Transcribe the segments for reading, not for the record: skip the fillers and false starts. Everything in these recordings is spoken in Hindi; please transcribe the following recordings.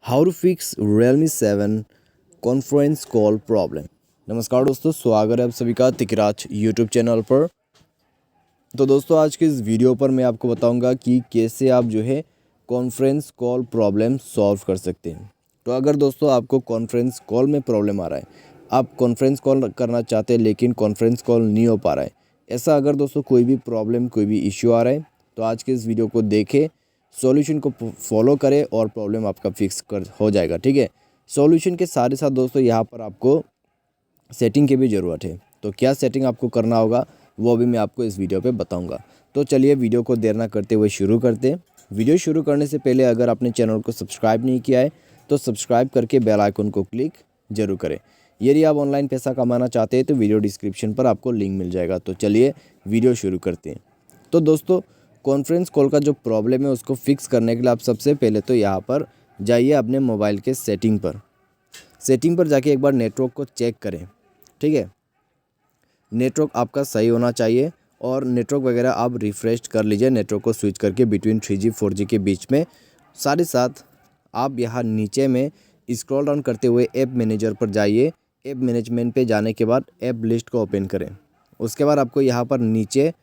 How to fix Realme 7 conference call problem. नमस्कार दोस्तों, स्वागत है आप सभी का तिकराज यूट्यूब चैनल पर। तो दोस्तों, आज के इस वीडियो पर मैं आपको बताऊंगा कि कैसे आप जो है कॉन्फ्रेंस कॉल प्रॉब्लम सॉल्व कर सकते हैं। तो अगर दोस्तों आपको कॉन्फ्रेंस कॉल में प्रॉब्लम आ रहा है, आप कॉन्फ्रेंस कॉल करना चाहते हैं लेकिन कॉन्फ्रेंस कॉल नहीं हो पा रहा है, ऐसा अगर दोस्तों कोई भी प्रॉब्लम कोई भी इश्यू आ रहा है, तो आज के इस वीडियो को देखें, सॉल्यूशन को फॉलो करें और प्रॉब्लम आपका फिक्स कर हो जाएगा। ठीक है, सॉल्यूशन के साथ साथ दोस्तों यहाँ पर आपको सेटिंग की भी ज़रूरत है। तो क्या सेटिंग आपको करना होगा वो भी मैं आपको इस वीडियो पे बताऊंगा। तो चलिए वीडियो को देर ना करते हुए शुरू करते हैं। वीडियो शुरू करने से पहले अगर आपने चैनल को सब्सक्राइब नहीं किया है तो सब्सक्राइब करके बेल आइकन को क्लिक जरूर करें। यदि आप ऑनलाइन पैसा कमाना चाहते हैं तो वीडियो डिस्क्रिप्शन पर आपको लिंक मिल जाएगा। तो चलिए वीडियो शुरू करते हैं। तो दोस्तों, कॉन्फ्रेंस कॉल का जो प्रॉब्लम है उसको फिक्स करने के लिए आप सबसे पहले तो यहाँ पर जाइए अपने मोबाइल के सेटिंग पर जाके एक बार नेटवर्क को चेक करें। ठीक है, नेटवर्क आपका सही होना चाहिए और नेटवर्क वगैरह आप रिफ़्रेश कर लीजिए, नेटवर्क को स्विच करके बिटवीन 3G 4G के बीच में। साथ ही साथ आप यहाँ नीचे में स्क्रॉल डाउन करते हुए ऐप मैनेजर पर जाइए। ऐप मैनेजमेंट पे जाने के बाद ऐप लिस्ट को ओपन करें। उसके बाद आपको यहाँ पर नीचे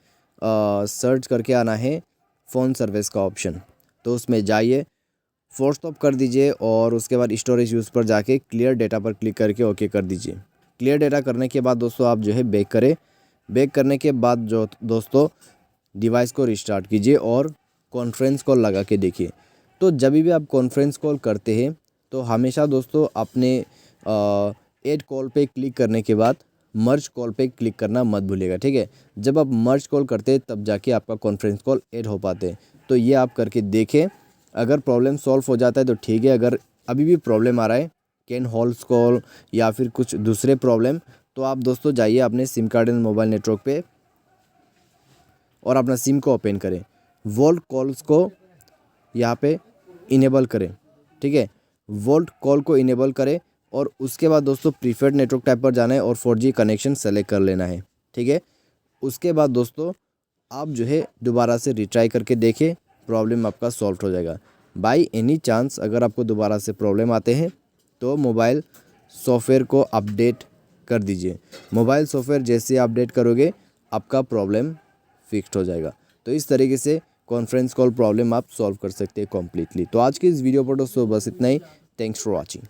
सर्च करके आना है फ़ोन सर्विस का ऑप्शन। तो उसमें जाइए, फोर्स स्टॉप कर दीजिए और उसके बाद स्टोरेज यूज़ पर जाके क्लियर डेटा पर क्लिक करके ओके कर दीजिए। क्लियर डेटा करने के बाद दोस्तों आप जो है बैक करें। बैक करने के बाद जो दोस्तों डिवाइस को रिस्टार्ट कीजिए और कॉन्फ्रेंस कॉल लगा के देखिए। तो जब भी आप कॉन्फ्रेंस कॉल करते हैं तो हमेशा दोस्तों अपने ऐड कॉल पे क्लिक करने के बाद मर्ज कॉल पे क्लिक करना मत भूलिएगा। ठीक है, जब आप मर्ज कॉल करते हैं तब जाके आपका कॉन्फ्रेंस कॉल ऐड हो पाते हैं। तो ये आप करके देखें। अगर प्रॉब्लम सॉल्व हो जाता है तो ठीक है, अगर अभी भी प्रॉब्लम आ रहा है कैन हॉल्स कॉल या फिर कुछ दूसरे प्रॉब्लम, तो आप दोस्तों जाइए अपने SIM card and mobile network पे और अपना सिम को ओपन करें। वोल्ट कॉल्स को यहाँ पे इनेबल करें। ठीक है, वोल्ट कॉल को इनेबल करें और उसके बाद दोस्तों प्रीफर्ड नेटवर्क टाइप पर जाना है और 4G कनेक्शन सेलेक्ट कर लेना है। ठीक है, उसके बाद दोस्तों आप जो है दोबारा से रिट्राई करके देखें, प्रॉब्लम आपका सॉल्व हो जाएगा। बाई एनी चांस अगर आपको दोबारा से प्रॉब्लम आते हैं तो मोबाइल सॉफ्टवेयर को अपडेट कर दीजिए। मोबाइल सॉफ्टवेयर जैसे अपडेट करोगे आपका प्रॉब्लम फिक्स्ड हो जाएगा। तो इस तरीके से कॉन्फ्रेंस कॉल प्रॉब्लम आप सॉल्व कर सकते हैं कम्प्लीटली। तो आज की इस वीडियो पर दोस्तों बस इतना ही। Thanks for watching.